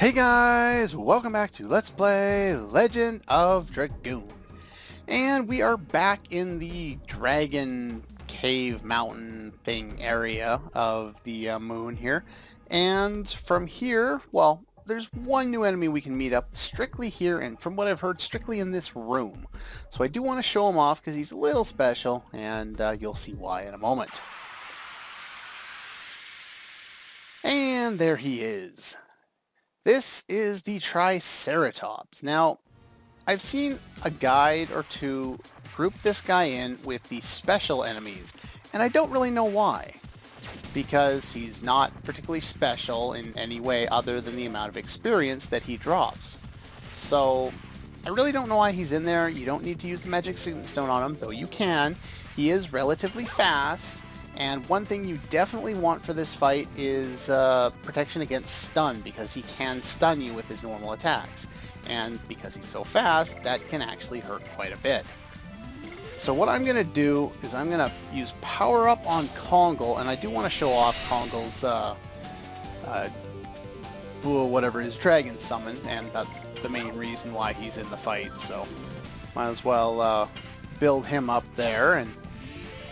Hey guys, welcome back to Let's Play Legend of Dragoon. And we are back in the dragon cave mountain thing area of the moon here. And from here, well, there's one new enemy we can meet up strictly here, and from what I've heard, strictly in this room. So I do want to show him off because he's a little special, and you'll see why in a moment. And there he is. This is the Triceratops. Now, I've seen a guide or two group this guy in with the special enemies, and I don't really know why. Because he's not particularly special in any way other than the amount of experience that he drops. So, I really don't know why he's in there. You don't need to use the magic stone on him, though you can. He is relatively fast. And one thing you definitely want for this fight is protection against stun, because he can stun you with his normal attacks. And because he's so fast, that can actually hurt quite a bit. So what I'm going to do is I'm going to use Power Up on Kongal, and I do want to show off Kongal's whatever his dragon summon, and that's the main reason why he's in the fight, so might as well build him up there, and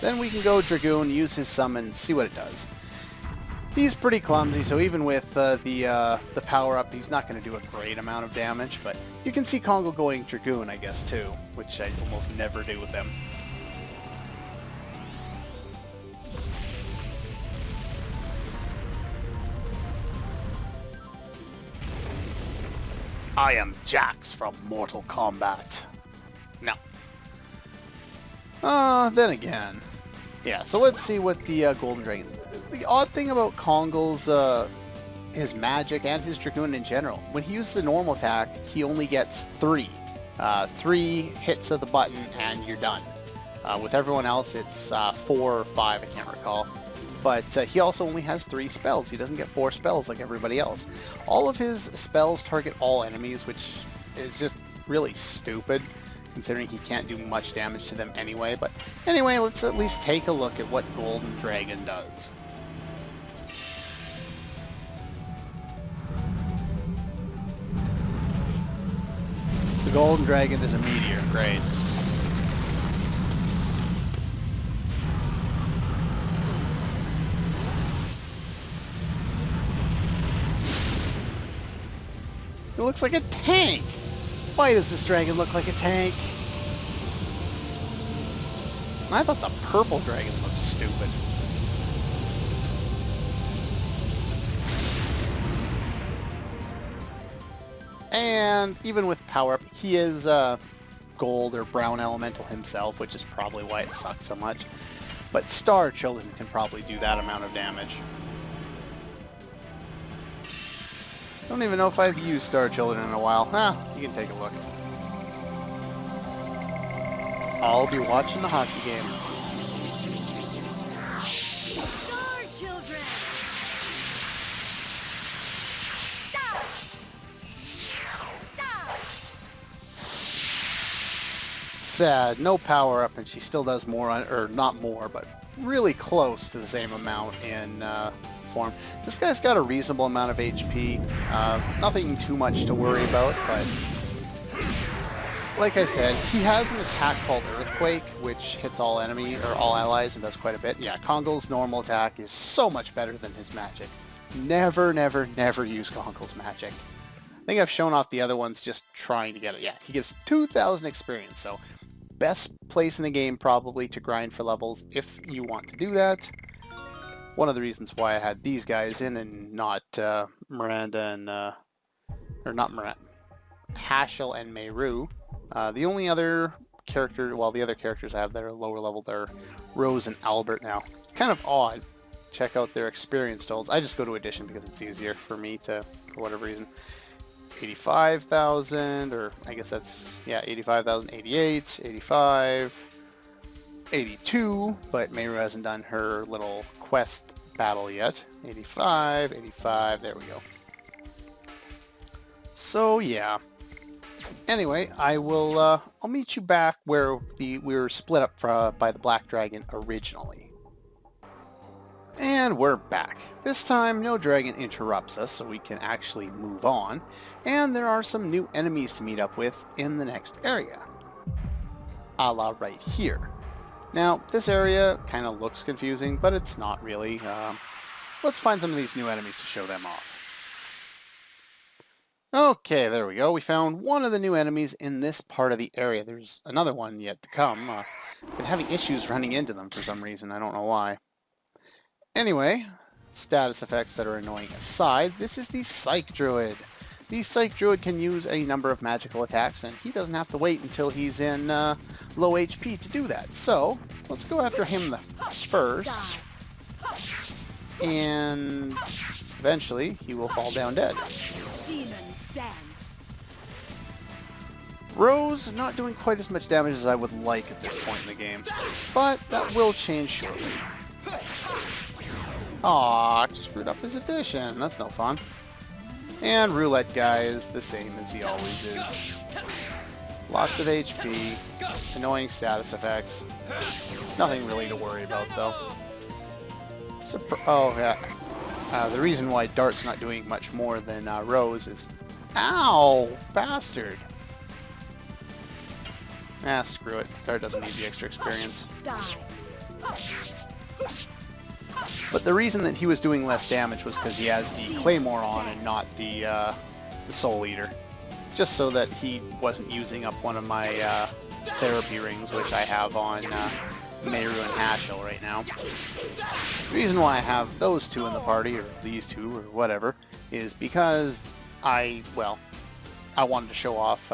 then we can go Dragoon, use his summon, see what it does. He's pretty clumsy, so even with the power-up, he's not going to do a great amount of damage, but you can see Kongal going Dragoon, I guess, too, which I almost never do with them. I am Jax from Mortal Kombat. No. Then again. Yeah, so let's see what the Golden Dragon... The odd thing about Kongal's, his magic and his Dragoon in general, when he uses a normal attack, he only gets 3. 3 hits of the button and you're done. With everyone else, it's 4 or 5, I can't recall. But he also only has 3 spells. He doesn't get 4 spells like everybody else. All of his spells target all enemies, which is just really stupid, considering he can't do much damage to them anyway. But anyway, let's at least take a look at what Golden Dragon does. The Golden Dragon is a meteor, great. It looks like a tank! Why does this dragon look like a tank? I thought the purple dragon looked stupid. And even with power up, he is gold or brown elemental himself, which is probably why it sucks so much. But Star Children can probably do that amount of damage. Don't even know if I've used Star Children in a while. You can take a look. I'll be watching the hockey game. Star Children! Stop! Stop! Sad, no power up, and she still does more, or not more, but really close to the same amount in form. This guy's got a reasonable amount of HP. Nothing too much to worry about, but like I said, he has an attack called Earthquake, which hits all enemy or all allies and does quite a bit. Yeah, Kongal's normal attack is so much better than his magic. Never, never, never use Kongal's magic. I think I've shown off the other ones just trying to get it. Yeah, he gives 2,000 experience, so best place in the game probably to grind for levels if you want to do that. One of the reasons why I had these guys in and not Miranda and, or not Miranda, Hashel and Meru. The only other character, well, the other characters I have that are lower level, they're Rose and Albert now. Kind of odd. Check out their experience totals. I just go to Edition because it's easier for me to, for whatever reason. 85,000, or I guess that's, yeah, 85,000, 88, 85, 82, but Meru hasn't done her little quest battle yet. 85, 85, there we go. So yeah. Anyway, I'll meet you back where we were split up by the Black Dragon originally. And we're back. This time, no dragon interrupts us, so we can actually move on. And there are some new enemies to meet up with in the next area. A la right here. Now, this area kind of looks confusing, but it's not really. Let's find some of these new enemies to show them off. Okay, there we go. We found one of the new enemies in this part of the area. There's another one yet to come. Been having issues running into them for some reason. I don't know why. Anyway, status effects that are annoying aside, this is the Psych druid. The Psych druid can use a number of magical attacks, and he doesn't have to wait until he's in low HP to do that. So, let's go after him first. And eventually, he will fall down dead. Demon stands. Rose not doing quite as much damage as I would like at this point in the game, but that will change shortly. Aw, screwed up his addition. That's no fun. And Roulette Guy is the same as he always is. Lots of HP, annoying status effects. Nothing really to worry about, though. Oh, yeah. The reason why Dart's not doing much more than Rose is... Ow! Bastard! Ah, screw it. Dart doesn't need the extra experience. Die. But the reason that he was doing less damage was because he has the Claymore on and not the Soul Eater. Just so that he wasn't using up one of my therapy rings, which I have on Meru and Hashel right now. The reason why I have those two in the party, or these two, or whatever, is because I wanted to show off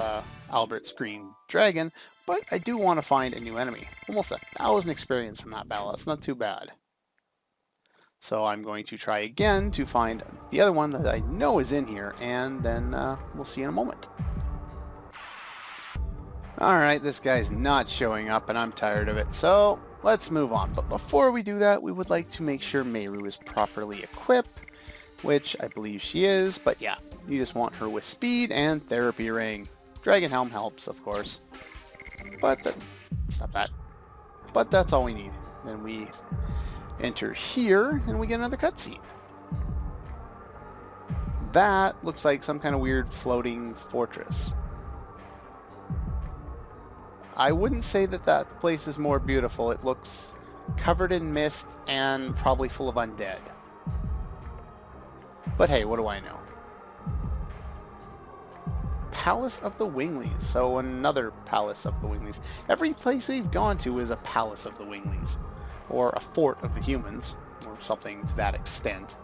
Albert's Green Dragon, but I do want to find a new enemy. Almost 1,000 experience from that battle. That's not too bad. So I'm going to try again to find the other one that I know is in here, and then we'll see in a moment. Alright, this guy's not showing up, and I'm tired of it, so let's move on. But before we do that, we would like to make sure Meru is properly equipped, which I believe she is, but yeah, you just want her with speed and therapy ring. Dragon Helm helps, of course, but stop that. But that's all we need. Then we enter here, and we get another cutscene. That looks like some kind of weird floating fortress. I wouldn't say that that place is more beautiful. It looks covered in mist and probably full of undead. But hey, what do I know? Palace of the Winglies. So another Palace of the Winglies. Every place we've gone to is a Palace of the Winglies. Or a fort of the humans, or something to that extent.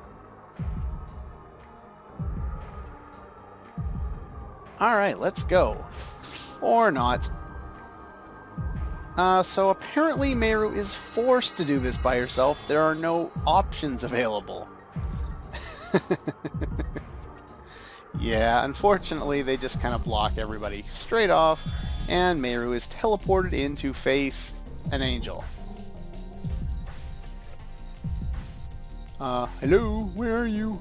Alright, let's go. Or not. So apparently Meru is forced to do this by herself. There are no options available. Yeah, unfortunately they just kind of block everybody straight off, and Meru is teleported in to face an angel. Hello, where are you?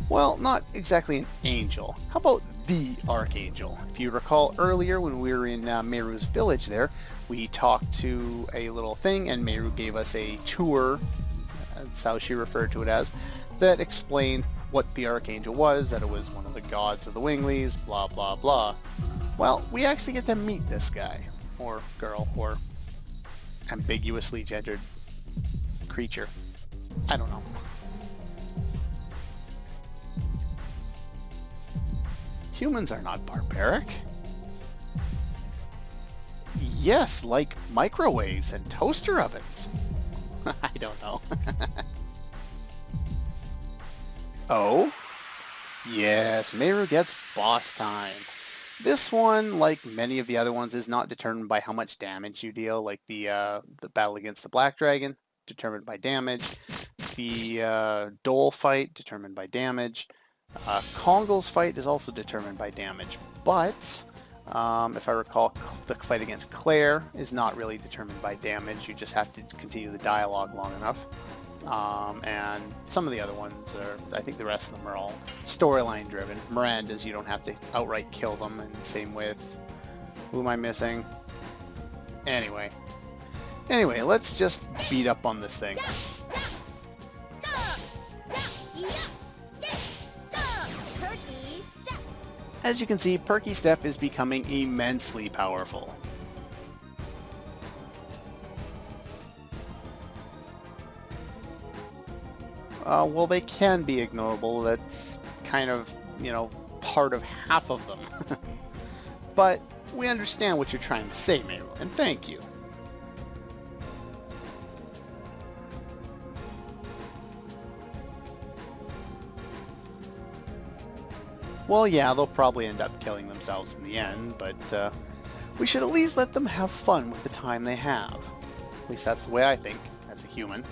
Well, not exactly an angel. How about the Archangel? If you recall earlier when we were in Meru's village there, we talked to a little thing and Meru gave us a tour, that's how she referred to it as, that explained what the Archangel was, that it was one of the gods of the Winglies, blah blah blah. Well, we actually get to meet this guy, or girl, or ambiguously gendered creature. I don't know. Humans are not barbaric. Yes, like microwaves and toaster ovens. I don't know. Oh? Yes, Meru gets boss time. This one, like many of the other ones, is not determined by how much damage you deal, like the battle against the Black Dragon, determined by damage. The Dole fight, determined by damage. Kongal's fight is also determined by damage, but if I recall, the fight against Claire is not really determined by damage. You just have to continue the dialogue long enough. And some of the other ones are, I think the rest of them are all storyline driven. Miranda's, you don't have to outright kill them, and same with, who am I missing? Anyway. Anyway, let's just beat up on this thing. As you can see, Perky Step is becoming immensely powerful. Well, they can be ignorable. That's kind of, part of half of them. But we understand what you're trying to say, Meru, and thank you. Well, yeah, they'll probably end up killing themselves in the end, but we should at least let them have fun with the time they have. At least that's the way I think, as a human.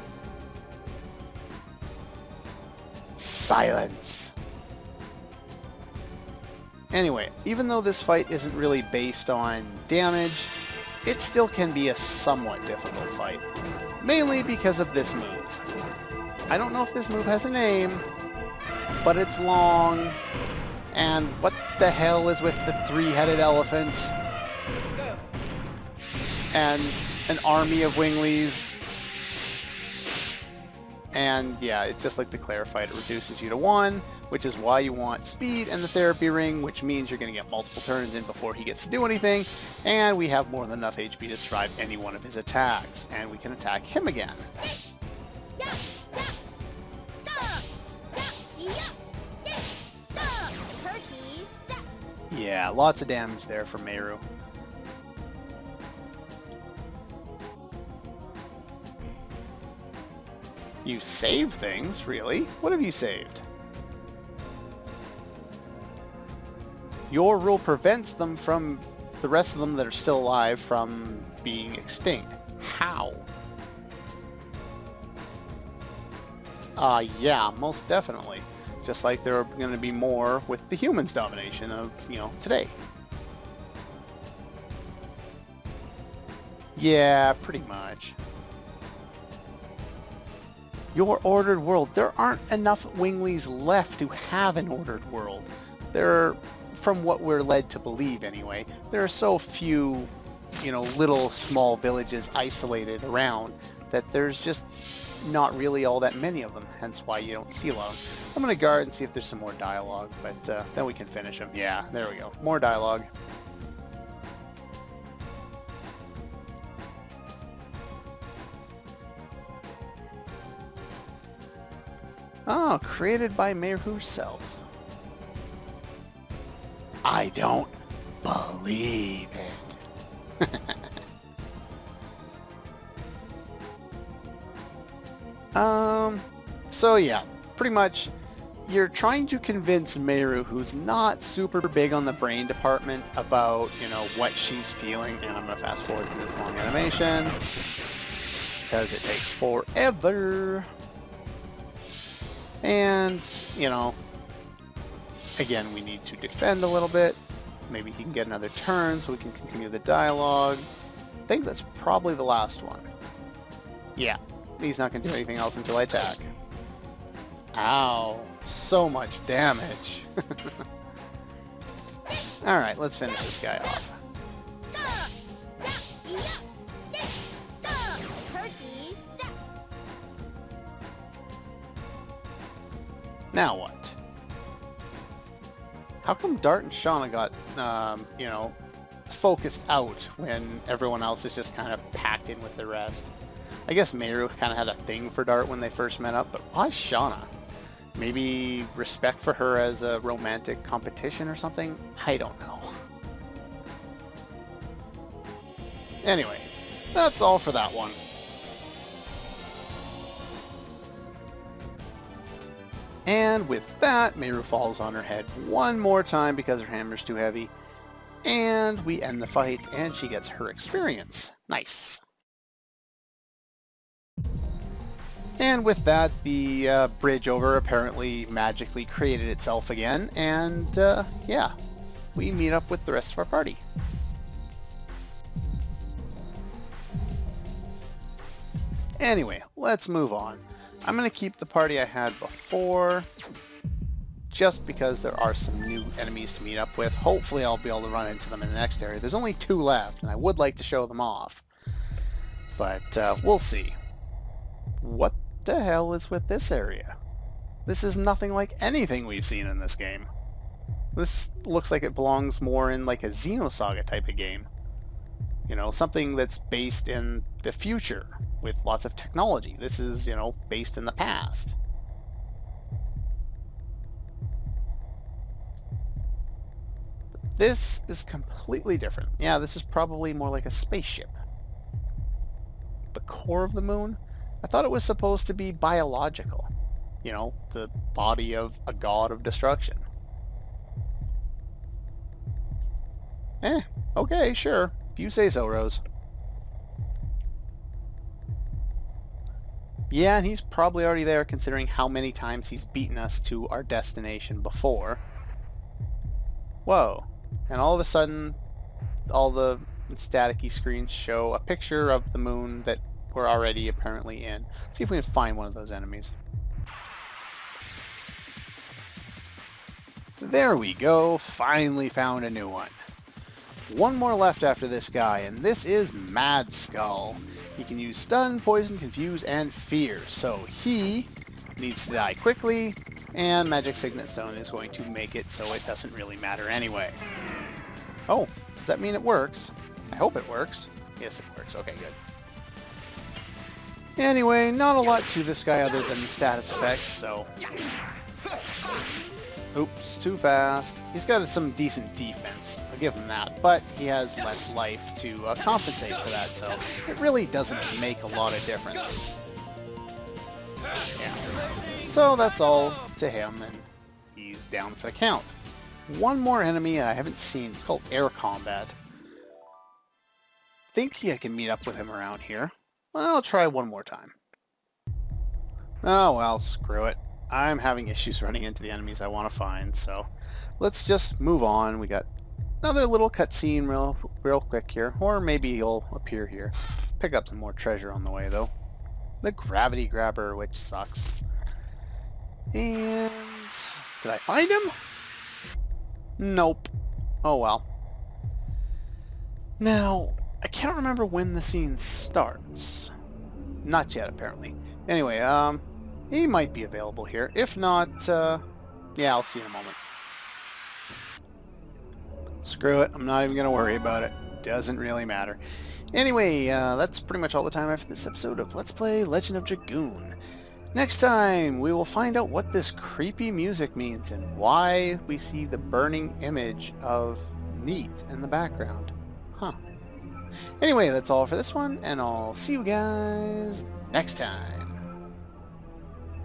Silence! Anyway, even though this fight isn't really based on damage, it still can be a somewhat difficult fight. Mainly because of this move. I don't know if this move has a name, but it's long. And what the hell is with the three-headed elephant? And an army of winglies. And yeah, just like the clarify, it reduces you to 1, which is why you want speed and the therapy ring, which means you're going to get multiple turns in before he gets to do anything. And we have more than enough HP to survive any one of his attacks. And we can attack him again. Yeah, lots of damage there from Meru. You save things? Really? What have you saved? Your rule prevents them from, the rest of them that are still alive, from being extinct. How? Yeah, most definitely. Just like there are going to be more with the humans' domination of, today. Yeah, pretty much. Your ordered world. There aren't enough winglies left to have an ordered world. There, from what we're led to believe anyway, there are so few, little small villages isolated around that there's just not really all that many of them, hence why you don't see a lot of them. I'm going to guard and see if there's some more dialogue, but then we can finish them. Yeah, there we go. More dialogue. Oh, created by Meru herself. I don't believe it. So yeah, pretty much you're trying to convince Meru, who's not super big on the brain department, about, what she's feeling. And I'm going to fast forward through this long animation because it takes forever. And, again, we need to defend a little bit. Maybe he can get another turn so we can continue the dialogue. I think that's probably the last one. Yeah, he's not going to do anything else until I attack. Ow, so much damage. Alright, let's finish this guy off. Now what? How come Dart and Shauna got, focused out when everyone else is just kind of packed in with the rest? I guess Meru kind of had a thing for Dart when they first met up, but why Shauna? Maybe respect for her as a romantic competition or something? I don't know. Anyway, that's all for that one. And with that, Meru falls on her head one more time because her hammer's too heavy. And we end the fight, and she gets her experience. Nice. And with that, the bridge over apparently magically created itself again, and yeah, we meet up with the rest of our party. Anyway, let's move on. I'm going to keep the party I had before, just because there are some new enemies to meet up with. Hopefully I'll be able to run into them in the next area. There's only 2 left, and I would like to show them off. But we'll see. What the hell is with this area? This is nothing like anything we've seen in this game. This looks like it belongs more in like a Xenosaga type of game. You know, something that's based in the future with lots of technology. This is, you know, based in the past. This is completely different. Yeah, this is probably more like a spaceship. The core of the moon? I thought it was supposed to be biological. You know, the body of a god of destruction. Okay, sure. If you say so, Rose. Yeah, and he's probably already there considering how many times he's beaten us to our destination before. Whoa. And all of a sudden, all the staticky screens show a picture of the moon that we're already apparently in. Let's see if we can find one of those enemies. There we go. Finally found a new one. One more left after this guy, and this is Mad Skull. He can use stun, poison, confuse, and fear, so he needs to die quickly, and Magic Signet Stone is going to make it so it doesn't really matter anyway. Oh, does that mean it works? I hope it works. Yes, it works. Okay, good. Anyway, not a lot to this guy other than the status effects, so... Oops, too fast. He's got some decent defense, I'll give him that, but he has less life to compensate for that, so it really doesn't make a lot of difference. Yeah. So that's all to him, and he's down for the count. One more enemy I haven't seen. It's called Air Combat. Think I can meet up with him around here. Well, I'll try one more time. Oh well, screw it. I'm having issues running into the enemies I want to find, so let's just move on. We got another little cutscene real quick here, or maybe he'll appear here. Pick up some more treasure on the way, though. The gravity grabber, which sucks. And... did I find him? Nope. Oh well. Now, I can't remember when the scene starts. Not yet, apparently. Anyway, he might be available here. If not, yeah, I'll see you in a moment. Screw it. I'm not even going to worry about it. Doesn't really matter. Anyway, that's pretty much all the time I have for this episode of Let's Play Legend of Dragoon. Next time, we will find out what this creepy music means and why we see the burning image of Neat in the background. Huh. Anyway, that's all for this one, and I'll see you guys next time.